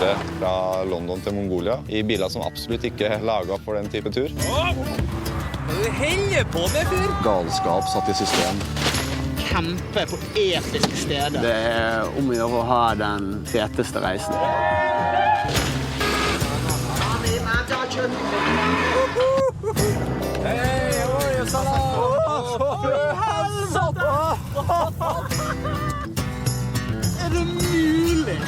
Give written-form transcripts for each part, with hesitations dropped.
kjørte fra London til Mongolia i biler som absolutt ikke er laget for den type tur. Hva du heller på med, fyr? Galskap satt i system. Kjempe på episke steder. Det er om å gjøre å ha den feteste reisen. Er det mulig?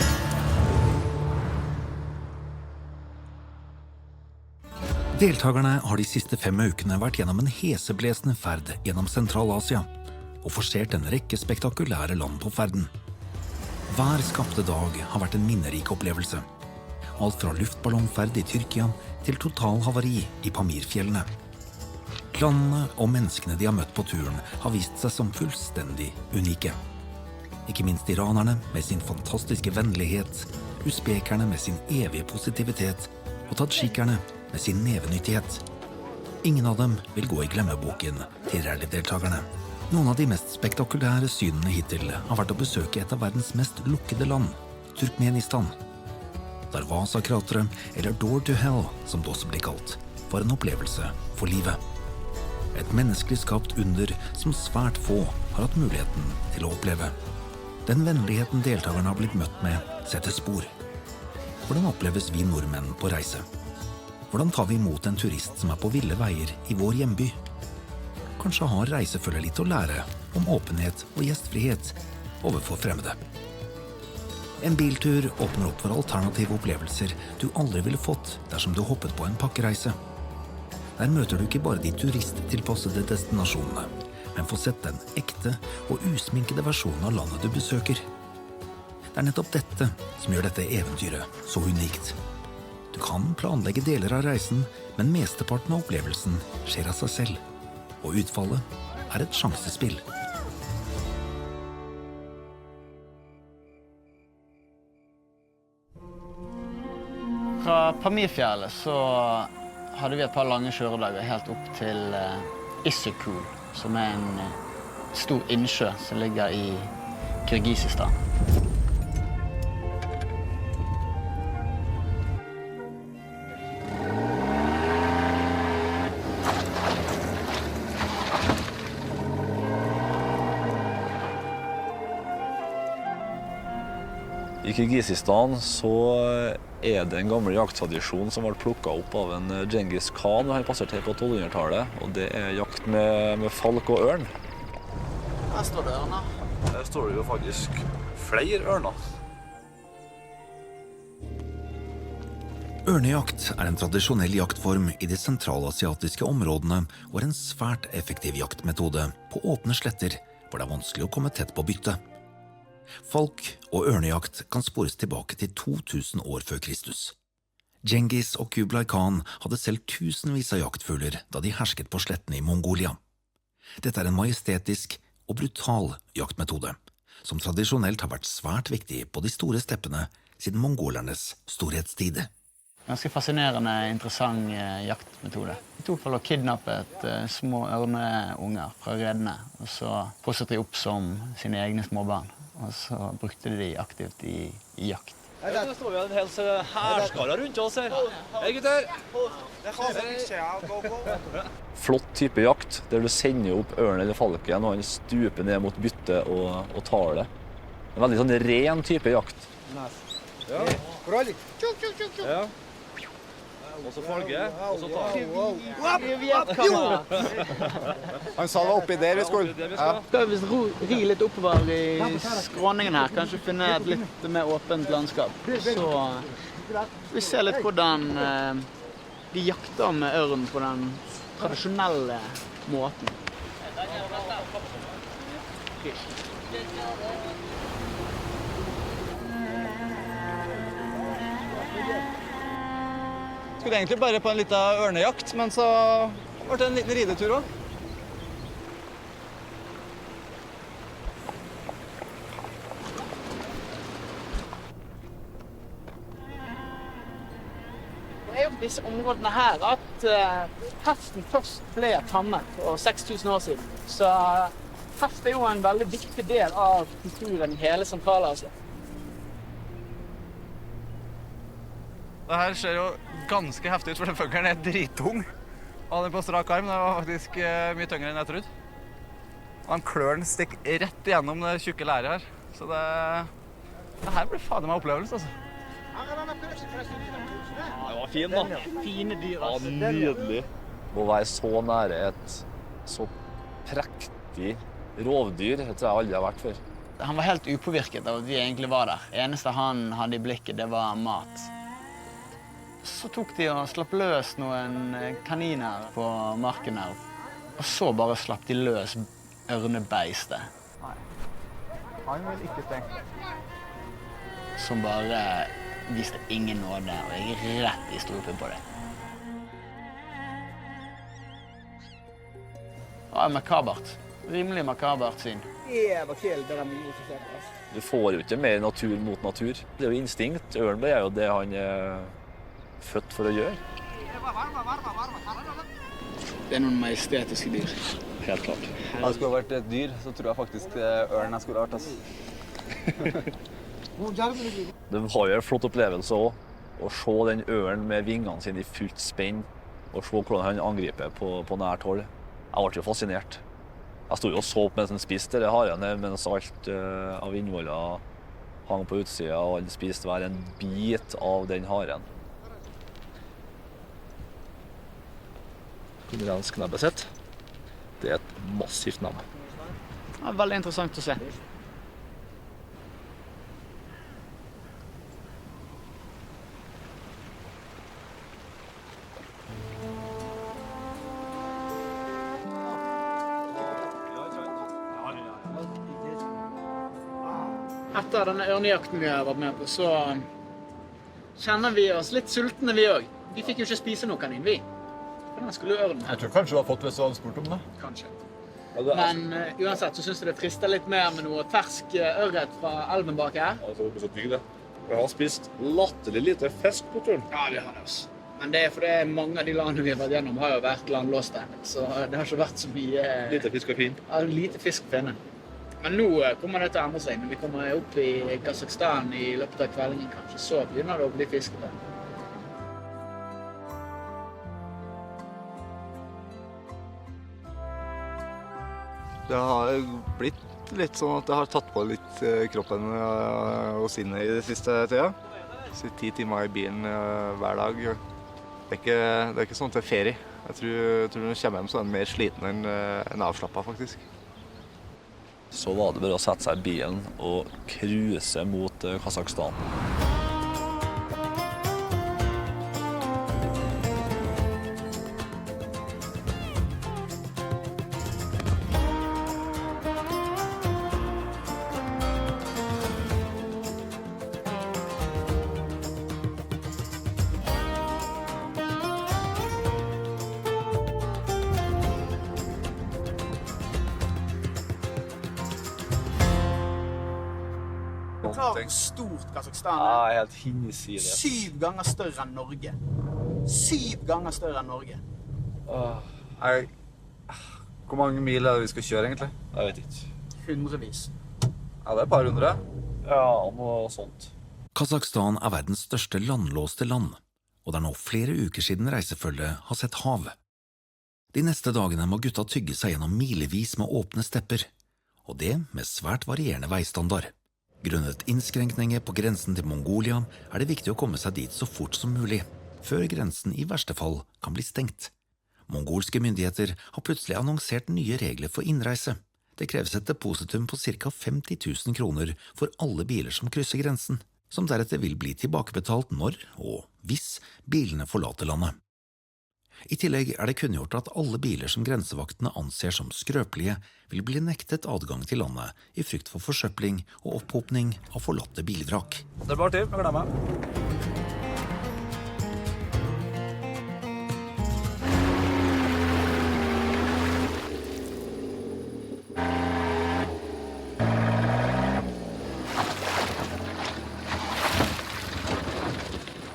Deltagerne har de siste 5 ukene vært gjennom en heseblesende ferd gjennom Sentral-Asia og forsert en rekke spektakulære land på ferden. Hver skapte dag har vært en minnerik opplevelse. Alt fra luftballongferd i Tyrkia til totalhavari i Pamirfjellene. Landene og menneskene de har møtt på turen har vist seg som fullstendig unike. Ikke minst iranerne med sin fantastiske vennlighet, usbekerne med sin evige positivitet og tadsjikerne med sin nevenyttighet. Ingen av dem vil gå i glemmeboken til rally-deltagerne. Noen av de mest spektakulære synene hittil har vært å besøke et av verdens mest lukkede land, Turkmenistan. Darwaza-krateret, eller Door to Hell, som det også blir kalt, var en opplevelse for livet. Et menneskelig skapt under som svært få har hatt muligheten til å oppleve. Den vennligheten deltagerne har blitt møtt med, setter spor. Hvordan oppleves vi nordmenn på reise? Hvordan tar vi imot en turist som er på ville veier i vår hjemby? Kanskje har reisefølger litt å lære om åpenhet og gjestfrihet overfor fremmede. En biltur åpner opp for alternative opplevelser du aldri ville fått dersom du hoppet på en pakkereise. Der møter du ikke bare de turisttilpassede destinasjonene, men får sett den ekte og usminkede versjonen av landet du besøker. Det er nettopp dette som gjør dette eventyret så unikt. Du kan planlegge deler av reisen, men mesteparten av opplevelsen skjer av seg selv, og utfallet er et sjansespill. Fra Pamirfjellet så hadde vi et par lange kjøredager helt opp til Issyk-Kul, som er en stor innsjø som ligger i Kirgisistan. I Kirgisistan så er det en gammel jakttradisjon som ble plukket opp av en Djengis Khan. Han passerte her på 1200-tallet, og det er jakt med falk og ørn. Her står det ørner. Her står det jo faktisk flere ørner. Ørnejakt er en tradisjonell jaktform i de sentralasiatiske områdene og er en svært effektiv jaktmetode på åpne sletter hvor det er vanskelig å komme tett på bytte. Falk og ørnejakt kan spores tilbake til 2000 år før Kristus. Djengis og Kublai Khan hadde selv tusenvis av jaktfugler da de hersket på slettene i Mongolia. Dette er en majestetisk og brutal jaktmetode, som tradisjonelt har vært svært viktig på de store steppene siden mongolernes storhetstid. Ganske fascinerende, interessant jaktmetode. De tok for å kidnappe små ørneunger fra redene, og så postet de opp som sine egne småbarn. Og så brukte de aktivt i jakt. Nå står vi en hel hærskare rundt oss her. Hei gutter! Flott type jakt, der du sender opp ørnen eller falken, og han stuper ned mot byttet og tar det. En veldig sånn ren type jakt. Ja. Ja. Og så falke, og så ta. Han sa det oppi der i skolen. Skal vi ri litt oppover i skråningen her, kanskje finne et litt mer åpent landskap. Så vi ser litt hvordan de jakter med ørn på den tradisjonelle måten. Skulle egentlig bare på en liten ørnejakt, men så ble det en liten ridetur også. Det er jo på disse områdene her at hesten først ble tammet for 6000 år siden. Så hest er jo en veldig viktig del av kulturen i hele Sentral-Asia. Det her ser jo ganske heftig ut, for den fuglen er drittung. Og den på strak arm, det var faktisk mye tyngre enn jeg trodde. Og de klørne stikker rett igjennom det tjukke læret her. Så det her blir faen meg opplevelse, altså. Det var fin da. Fine dyr, Ja, altså. nydelig. Å være så nære et så prektig rovdyr, det tror jeg aldri har vært før. Han var helt upåvirket av at vi egentlig var der. Det eneste han hadde i blikket, det var mat. Så tok de og slapp løs noen kaniner på marken her. Og så bare slapp de løs ørnebeistet. Han vil ikke stenge. Som bare viste ingen nåde og gikk rett i strupen på det. Ja, makabert. Rimelig makabert syn. Du får jo ikke mer natur mot natur. Det er jo instinkt. Ørn er jo det han er født for å gjøre. Det er noen majestetiske dyr. Helt klart. Hvis det skulle vært et dyr, så tror jeg faktisk det er ørn jeg skulle vært. Altså. Det var jo en flott opplevelse også, å se den ørnen med vingene sine i fullt spenn, og se hvordan han angriper på nært hold. Jeg ble jo fascinert. Jeg stod jo og så på mens han spiste det haren der, mens alt av innholdet hang på utsida, og han spiste hver en bit av den haren. Konkurrensnebbet sitt, det er et massivt nebb. Ja, veldig interessant å se. Etter denne ørnejakten vi har vært med på, så kjenner vi oss litt sultne vi også. Vi fikk jo ikke spise noe kanin, vi. For den skulle ørnen. Jeg tror kanskje du har fått hvis du hadde spurt om det. Kanskje. Men uansett så synes jeg det frister litt mer med noe fersk ørret fra elven bak her. Altså, det er så digg det. Jeg har spist latterlig lite fisk på turen. Ja, det har det også. Men det er fordi mange av de landene vi har vært gjennom har jo vært landlåste. Så det har ikke vært så mye... Lite fisk og fin. Ja, lite fisk å finne. Men nå kommer det til å endre seg. Når vi kommer opp i Kazakhstan i løpet av kveldingen kanskje, så begynner det å bli fiskete. Det har blitt litt sånn at det har tatt på litt kroppen og sinnet i det siste tida. Så 10 timer i bilen hver dag. Det er ikke sånn at det er ferie. Jeg tror når jeg kommer hjem så er jeg mer sliten enn avslappet faktisk. Så var det bare å sette seg i bilen og cruise mot Kazakhstan. Stort Kazakhstan. Ja, helt hinsides. 7 ganger større enn Norge. 7 ganger større enn Norge. Hvor mange mil er det vi skal kjøre egentlig? Jeg vet ikke. Hundrevis. Ja, det er et par hundre. Ja, noe sånt. Kazakhstan er verdens største landlåste land, og det er nå flere uker siden reisefølget har sett hav. De neste dagene må gutta tygge seg gjennom milevis med åpne stepper, og det med svært varierende veistandard. Grunnet innskrenkninger på grensen til Mongolia er det viktig å komme seg dit så fort som mulig, før grensen i verste fall kan bli stengt. Mongolske myndigheter har plutselig annonsert nye regler for innreise. Det kreves et depositum på ca. 50 000 kroner for alle biler som krysser grensen, som deretter vil bli tilbakebetalt når og hvis bilene forlater landet. I tillegg er det kunngjort at alle biler som grensevaktene anser som skrøpelige, vil bli nektet adgang til landet i frykt for forsøpling og opphopning av forlatte bilvrak. Det er bare til, jeg gleder meg.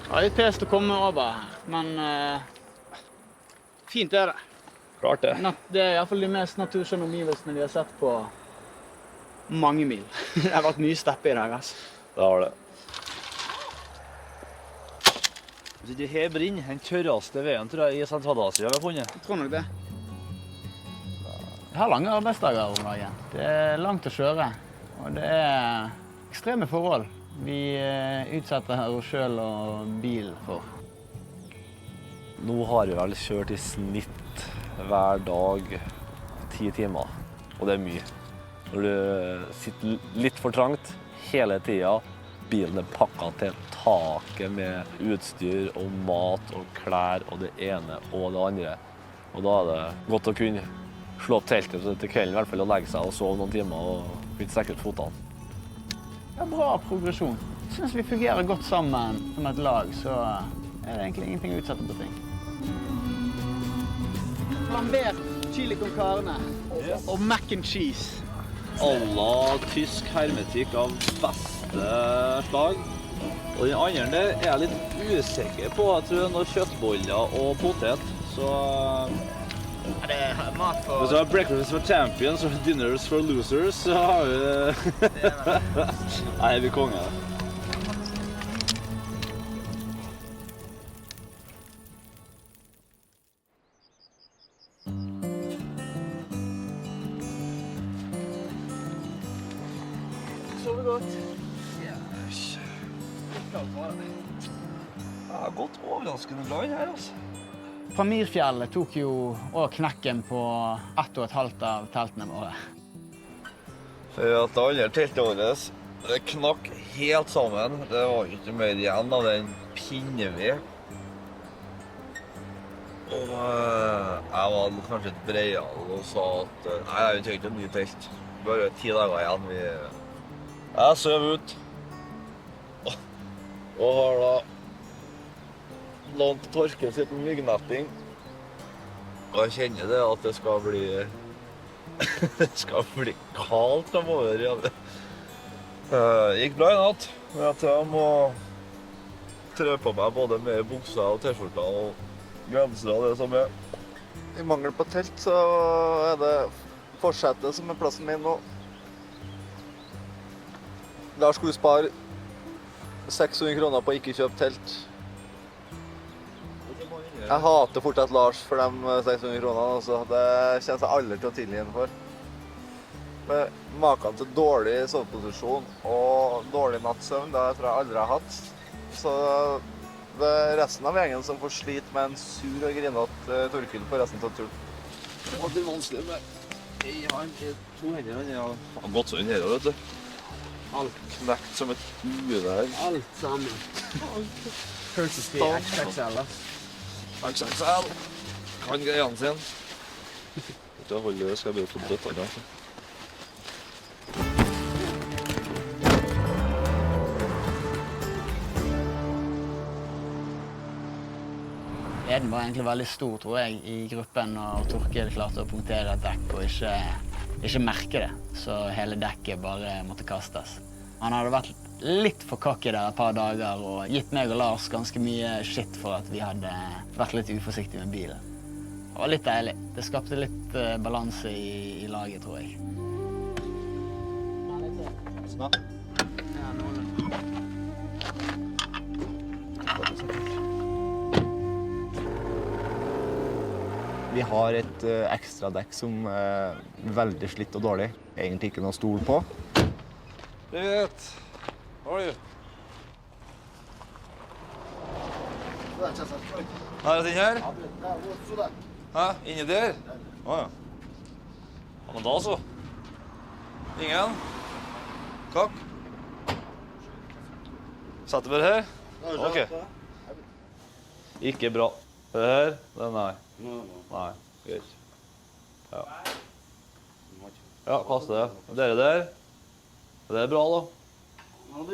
Ja, det er pest å komme over her, men fint er det. Klart det. Det er i hvert fall de mest naturskjønne omgivelsene vi har sett på mange mil. Det har vært mye steppe i dag, altså. Det har det. Det her brenner den tørreste veien, tror jeg, i Sentral-Asia vi har funnet. Jeg tror nok det. Jeg har lange arbeidsdager om dagen. Det er langt å kjøre, og det er ekstreme forhold vi utsetter oss selv og bilen for. Nå har vi vel kjørt i snitt hver dag 10 timer, og det er mye. Når du sitter litt for trangt hele tiden, bilen er pakket til taket med utstyr og mat og klær og det ene og det andre. Og da er det godt å kunne slå opp teltet til kvelden i hvert fall og legge seg og sove noen timer og kunne strekke ut fotene. Det er bra progresjon. Jeg synes vi fungerer godt sammen som et lag, så er det egentlig ingenting å utsette på ting. Flambert chili con carne og mac and cheese. Alla tysk hermetikk av beste slag. Og den andre der er jeg litt usikker på. Jeg tror det er noen kjøttboller og potet. Så Det er mat for... hvis du har breakfast for champions og dinners for losers, så har vi... Nei, vi er konge. Sover godt. Jeg har gått overraskende glad her, altså. Pamirfjellet tok jo også knekken på 1,5 av teltene våre. For at det andre teltet vårt, det knakk helt sammen. Det var ikke mer igjen av den pinneved. Og jeg var kanskje litt breial og sa at nei, vi trenger ikke en ny telt. Bare 10 dager igjen. Jeg søv ut. Og har da lånt Torke sitt myggnetting. Og jeg kjenner det at det skal bli det skal bli kaldt fremover. Ja. Gikk bra i natt, men at jeg må trø på meg både med bukser og t-skjorter og gensere og det som er. I mangel på telt så er det forsetet som er plassen min nå. Lars skulle spare 600 kroner på å ikke kjøpe telt. Jeg hater fortsatt Lars for de 600 kronene, altså. Det kjennes jeg aldri til å tilgi ham for. Med maken til dårlig soveposisjon og dårlig nattsøvn, det tror jeg aldri jeg har hatt. Så det er resten av gjengen som får slite med en sur og grinete Torkild på resten av turen. Det er vanskelig med han er 2 hender, han har gått så inn her, vet du. Alt knekt som et uvær. Alt sammen. Føles det XXL, da? XXL. Kan greiene sin. Da holder det, skal jeg bare få dødt han, altså. Eden var egentlig veldig stor, tror jeg, i gruppen, og Torkild klarte å punktere et dekk og ikke merke det, så hele dekket bare måtte kastes. Han hadde vært litt for cocky der et par dager og gitt meg og Lars ganske mye shit for at vi hadde vært litt uforsiktige med bilen. Det var litt deilig. Det skapte litt balanse i laget, tror jeg. Snart. Ja, noenlunde. Vi har et ekstra dekk som er veldig slitt og dårlig. Egentlig ikke noe stol på. Привет. How are you? Er det den her? Hæ? Inni der? Åja. Ja, men da så. Ingen? Kakk? Sett det bare her? Ok. Ikke bra. Det her? Det er nei. Nei, greit. Ja. Ja, kaste det. Dere der? Det er bra, da. Jeg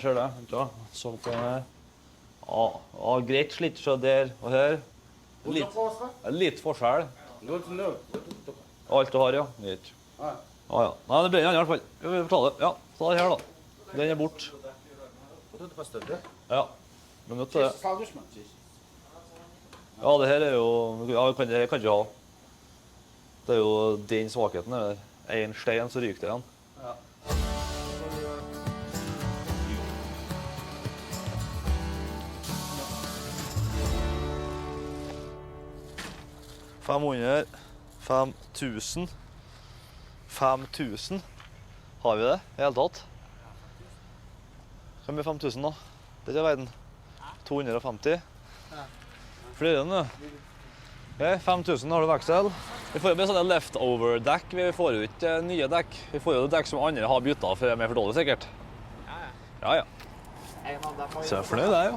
ser det. Ja, så på den her. Ja, greit slitt så der og her. Litt forskjell. Alt du har, ja. Greit. Ja, ja. Nei, det brenner i hvert fall. Jeg vil fortelle det. Ja, ta det her, da. Den er bort. Ja, men vet du det. Ja, det her er jo... Ja, det kan ikke ha. Det er jo den svakheten der. En stein, så ryker det igjen. Ja. 500, 5000. 5000. Har vi det i hele tatt? Hvor mye 5000 da? Det er ikke verden. 250. Flere enn du. Ok, 5000 har du veksel. Vi får jo bare sånne leftover-dekk. Vi får jo ikke nye dekk. Vi får jo dekk som andre har byttet for mer for dårlig, sikkert. Ja, ja. Så jeg er fornøyd der, jo.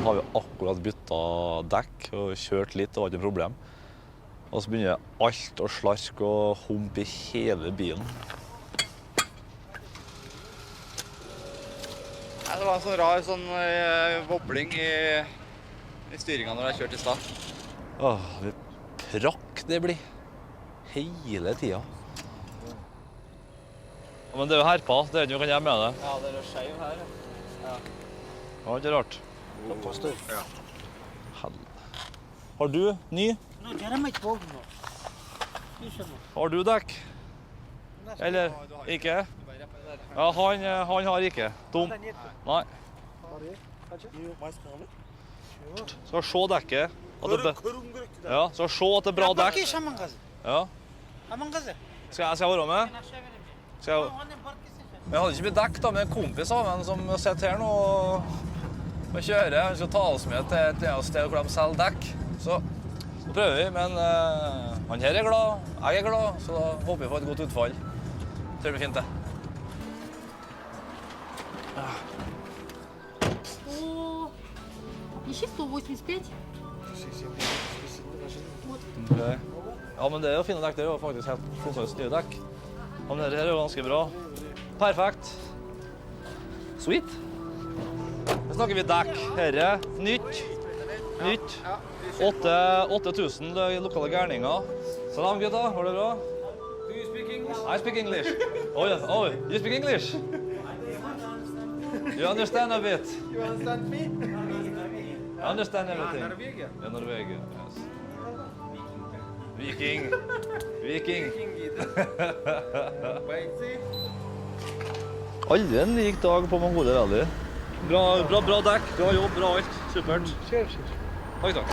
Nå har vi akkurat byttet dekk og kjørt litt, det var ikke et problem. Og så begynner alt å slarke og humpe i hele bilen. Det var en sånn rar vobling i styringen når jeg kjørte i stad. Åh, vi prakk det blir. Hele tida. Ja, men det er jo herpa, det er ikke noe vi kan gjøre med det. Ja, det er skjev her. Ja. Det var ikke rart. Ja. Har du ny? Har du dekk? Eller ikke? Ja, han har ikke. Dum. Nei. Skal se dekket. Ja, skal se at det er bra dekk. Ja. Skal jeg være med? Jeg hadde ikke blitt dekk da, med en kompis av en som sitter her nå og kjører. Han skal ta oss med til et sted hvor de selger dekk. Så nå prøver vi, men han her er glad, jeg er glad, så da håper vi på et godt utfall. Tror det blir fint det. Ищи 185. Okay. Ja, men det er jo fine dekk, det er jo faktisk helt konkurrens nye dekk. Ja, men dette her er jo ganske bra. Perfekt. Sweet. Nå snakker vi dekk. Herre, nytt. 8000 lokale gærninger. Salam, gutta. Har det bra? Do you speak English? I speak English. Oh, yeah. Oh, you speak English? You understand a bit. You understand me? I understand everything. Norwegian? Yeah, Norwegian, yes. Viking. Aldri en lik dag på Mongolia Rally. Bra dekk, bra jobb, bra alt. Supert. Takk.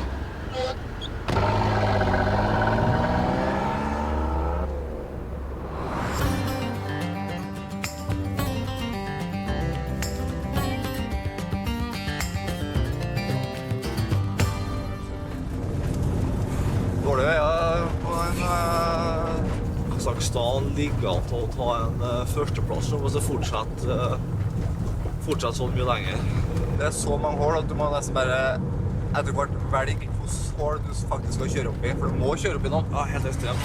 Dårlig veier på Kasakhstan ligger an til å ta en førsteplass hvis det fortsetter sånn mye lenger. Det er så mange hål at du må nesten bare etter hvert velge hvilket hål du faktisk skal kjøre opp i, for du må kjøre opp i noen. Ja, helt ekstremt.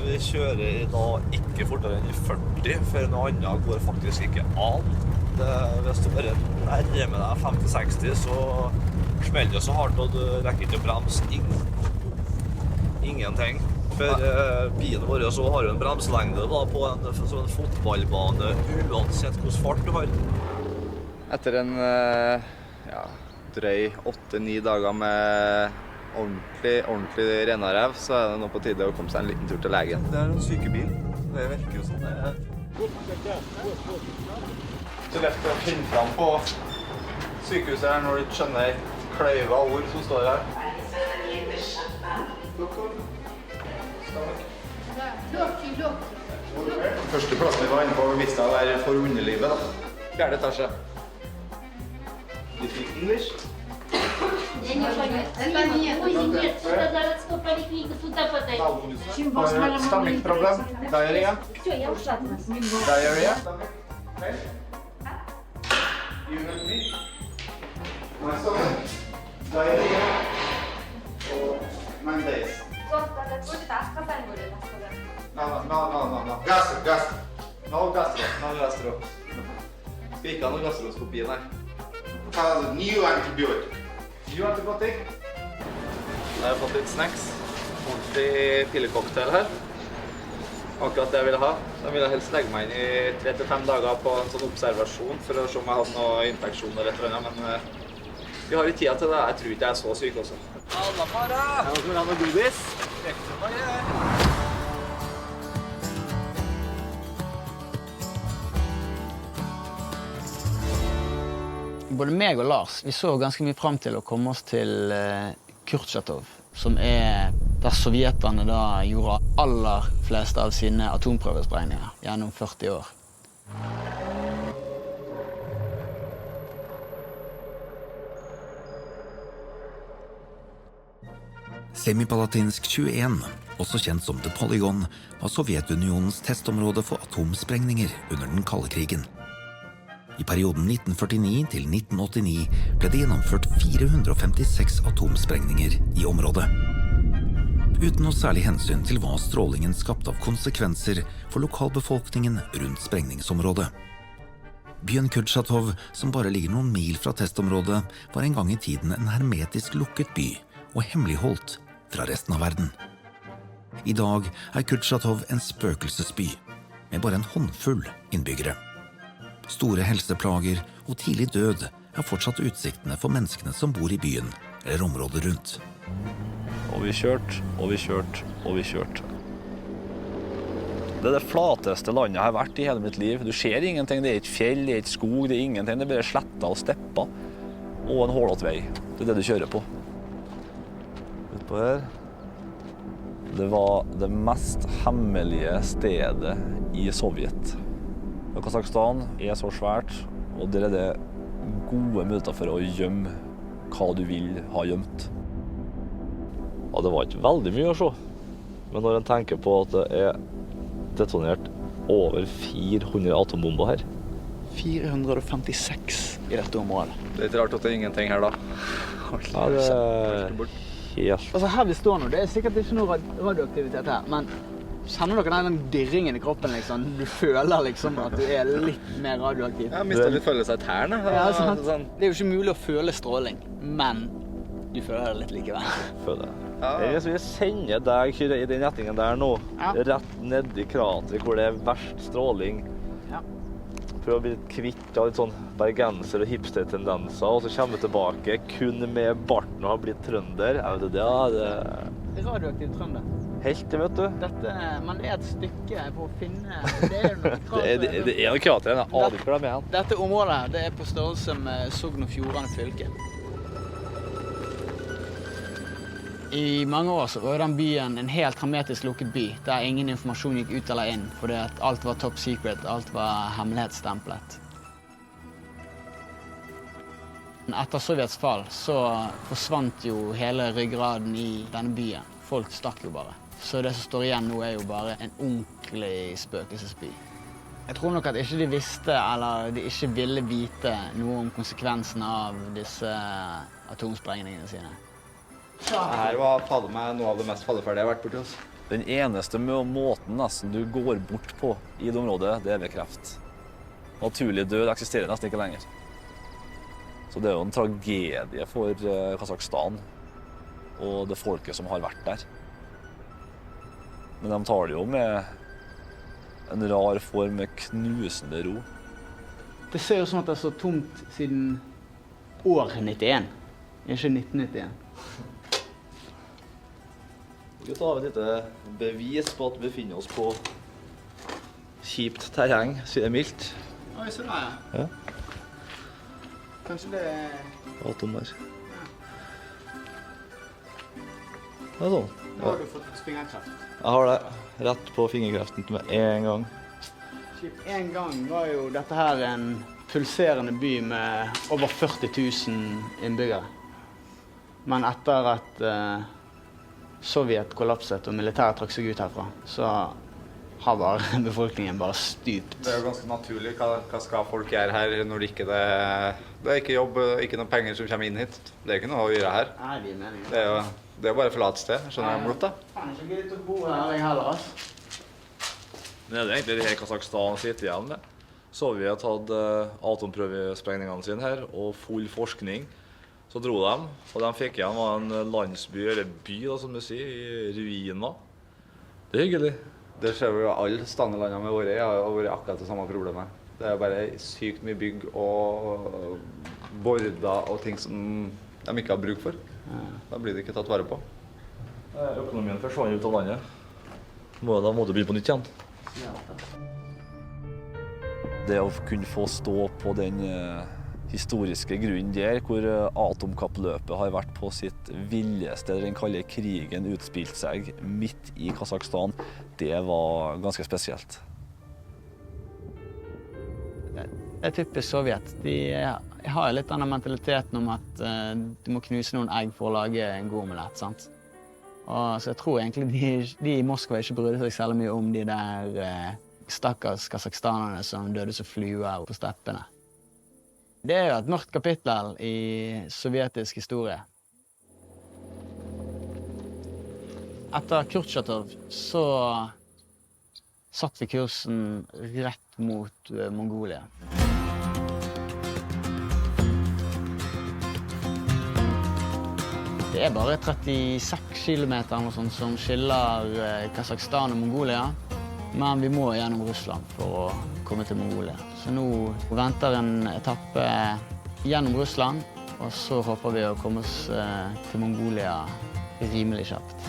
Vi kjører i dag ikke fortere enn i 40, for noe annet går faktisk ikke an. Hvis du bare nærmer deg 50-60, så smeller det så hardt, og du rekker ikke å bremse ingenting. For bilen vår så har jo en bremselengde da, på en fotballbane, uansett hvordan fart du har. Etter en drøy 8-9 dager med ordentlig renarev, så er det nå på tide å komme seg en liten tur til legen. Det er en sykebil. Det virker jo sånn. Det er lett å finne fram på sykehuset her når du ikke skjønner kløyva ord som står her. Første plassen vi var inne på visste jeg var for underlivet da. 4. etasje. You speak English? Я не понимаю. Это нет. Ой, нет, это городская поликлиника, туда подай. Stomach problem? Diarrhea? Все, я ушла от нас. Diarrhea? You with me? My stomach? Diarrhea? For 9 days. No. Gastro. No gastro. Skal ikke ha noe gastroskopi, nei. New antibiotic. New antibiotic? Jeg har fått litt snacks. Ordentlig pillecocktail her. Akkurat det jeg ville ha. Da ville jeg helst legge meg inn i 3-5 dager på en sånn observasjon for å se om jeg hadde noe infeksjon eller et eller annet, men vi har i tida til det. Jeg tror ikke jeg er så syk også. Alla para! Jeg må ha noe godis. Både meg og Lars vi så ganske mye frem til å komme oss til Kurchatov, som er der sovjeterne da gjorde aller fleste av sine atomprøvesprengninger gjennom 40 år. Semipalatinsk 21, også kjent som The Polygon, var Sovjetunionens testområde for atomsprengninger under den kalde krigen. I perioden 1949 til 1989 ble det gjennomført 456 atomsprengninger i området. Uten noe særlig hensyn til hva strålingen skapte av konsekvenser for lokalbefolkningen rundt sprengningsområdet. Byen Kurchatov, som bare ligger noen mil fra testområdet, var en gang i tiden en hermetisk lukket by og hemmeligholdt fra resten av verden. I dag er Kurchatov en spøkelsesby, med bare en håndfull innbyggere. Store helseplager og tidlig død er fortsatt utsiktene for menneskene som bor i byen eller området rundt. Og vi kjørte, og vi kjørte, og vi kjørte. Det er det flateste landet jeg har vært i hele mitt liv. Du ser ingenting, det er ikke fjell, det er ikke skog, det er ingenting. Det er bare sletter og stepper og en hålete vei. Det er det du kjører på. Utpå her. Det var det mest hemmelige stedet i Sovjet. Kasakhstan er så svært, og der er det gode muligheter for å gjemme hva du vil ha gjemt. Ja, det var ikke veldig mye å se, men når en tenker på at det er detonert over 400 atombomber her. 456 i dette området. Det er litt rart at det er ingenting her da. Ja, det er helt... Altså her vi står nå, det er sikkert ikke noe radioaktivitet her, men kjenner dere den dirringen i kroppen liksom? Du føler liksom at du er litt mer radioaktiv. Jeg mistet litt følelse av tærne. Ja, sant. Det er jo ikke mulig å føle stråling, men du føler det litt likevel. Føler jeg. Hvis vi sender deg i den retningen der nå, rett ned i krateret hvor det er verst stråling, prøv å bli kvitt av litt sånn bergenser og hipster-tendenser, og så kommer vi tilbake kun med barten og har blitt trønder. Jeg vet det, Det er radioaktiv trønder. Helt, vet du. Men det er et stykke på å finne... Det er noe krater, jeg aner ikke hva det er med. Dette området det er på størrelse med Sogn og Fjordane fylke. I mange år så var den byen en helt hermetisk lukket by, der ingen informasjon gikk ut eller inn, fordi at alt var top secret, alt var hemmelighetsstemplet. Etter Sovjets fall så forsvant jo hele ryggraden i denne byen. Folk stakk jo bare. Så det som står igjen nå er jo bare en ordentlig spøkelsesby. Jeg tror nok at ikke de visste, eller de ikke ville vite noe om konsekvensene av disse atomsprengningene sine. Her var fader meg noe av det mest falleferdige jeg har vært borti oss. Den eneste måten nesten du går bort på i det området, det er ved kreft. Naturlig død eksisterer nesten ikke lenger. Så det er jo en tragedie for Kasakhstan og det folket som har vært der. Men de tar det jo med en rar form med knusende ro. Det ser jo sånn at det er så tomt siden år 91, ikke 1991. Vi skal ta et lite bevis på at vi befinner oss på kjipt terreng, sier det mildt. Oi, så da, ja. Kanskje det er... Atomer. Det er sånn. Nå har du fått fingerkreft. Jeg har det. Rett på fingerkreften med en gang. En gang var jo dette her en pulserende by med over 40 000 innbyggere. Men etter at Sovjet kollapset og militæret trakk seg ut herfra, så har bare befolkningen bare stupt. Det er jo ganske naturlig. Hva skal folk gjøre her når det ikke er ikke jobb, ikke noen penger som kommer inn hit? Det er ikke noe å gjøre her. Nei, det er meningen. Det er bare å forlate sted. Skjønner jeg blott da? Faen, ikke gøy til å bo her, jeg heller, altså. Men er det egentlig det her Kasakhstan sitter igjen med? Sovjet hadde atomprøvesprengningene sine her og full forskning. Så dro de, og de fikk igjen en landsby, eller by da, som du sier, i ruiner. Det er hyggelig. Det ser vi jo alle standardlandene vi har vært i, har vært akkurat det samme problemet. Det er bare sykt mye bygg og border og ting som de ikke har bruk for. Da blir det ikke tatt vare på. Økonomien forsvann ut av landet. Da må du begynne på nytt igjen. Det å kunne få stå på den historiske grunn der, hvor atomkappløpet har vært på sitt villeste, der den kalde krigen utspilte seg midt i Kasakhstan, det var ganske spesielt. Det er typisk Sovjet. De har litt denne mentaliteten om at du må knuse noen egg for å lage en god omelett, sant? Og så jeg tror egentlig de i Moskva ikke brydde seg særlig mye om de der stakkars kasakhstanerne som døde som fluer på steppene. Det er jo et mørkt kapittel i sovjetisk historie. Etter Kurtjatov så satt vi kursen rett mot Mongolia. Det er bare 36 kilometer som skiller Kasakhstan og Mongolia. Men vi må gjennom Russland for å komme til Mongolia. Så nå venter en etappe gjennom Russland, og så håper vi å komme oss til Mongolia rimelig kjapt.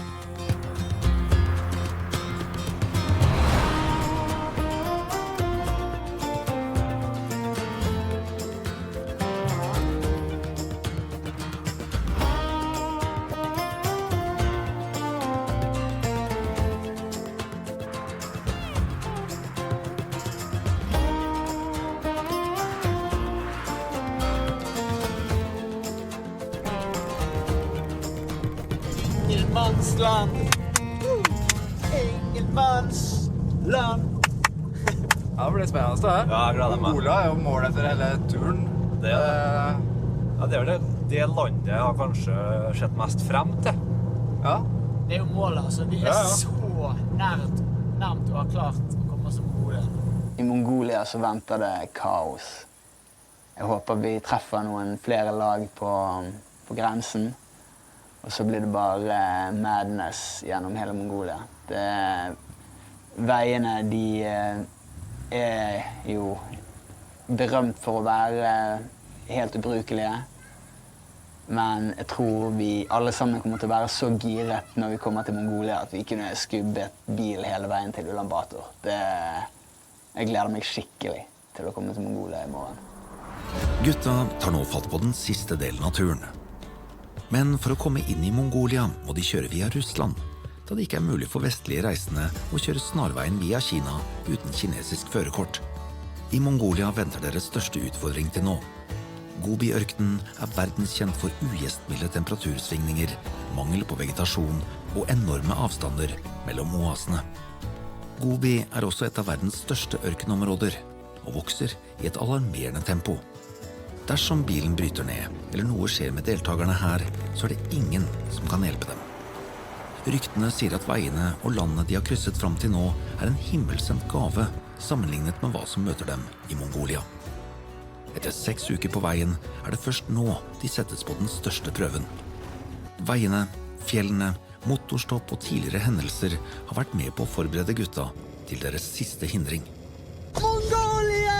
Engelmannsland! Engelmannsland! Ja, det blir spennende det. Ja, jeg gleder meg. Mongolia er jo målet for hele turen. Det er vel det landet jeg har kanskje sett mest frem til. Ja. Det er jo målet, altså. Vi er så nærmt å ha klart å komme oss til Mongolia. I Mongolia så venter det kaos. Jeg håper vi treffer noen flere lag på grensen. Og så blir det bare madness gjennom hele Mongolia. Veiene, de er jo berømt for å være helt ubrukelige. Men jeg tror vi alle sammen kommer til å være så giret når vi kommer til Mongolia at vi kunne skubbet bil hele veien til Ulan Bator. Jeg gleder meg skikkelig til å komme til Mongolia i morgen. Gutta tar nå fatt på den siste delen av turen. Men for å komme inn i Mongolia må de kjøre via Russland, da det ikke er mulig for vestlige reisende å kjøre snarveien via Kina uten kinesisk førerkort. I Mongolia venter deres største utfordring til nå. Gobi-ørkenen er verdenskjent for ugjestmilde temperatursvingninger, mangel på vegetasjon og enorme avstander mellom oasene. Gobi er også et av verdens største ørkenområder, og vokser i et alarmerende tempo. Dersom bilen bryter ned, eller noe skjer med deltakerne her, så er det ingen som kan hjelpe dem. Ryktene sier at veiene og landet de har krysset fram til nå er en himmelsendt gave sammenlignet med hva som møter dem i Mongolia. Etter 6 uker på veien er det først nå de settes på den største prøven. Veiene, fjellene, motorstopp og tidligere hendelser har vært med på å forberede gutta til deres siste hindring. Mongolia!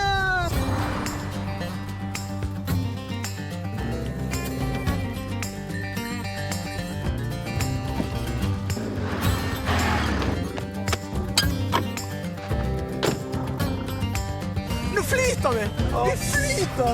Nå flyter vi! Vi flyter!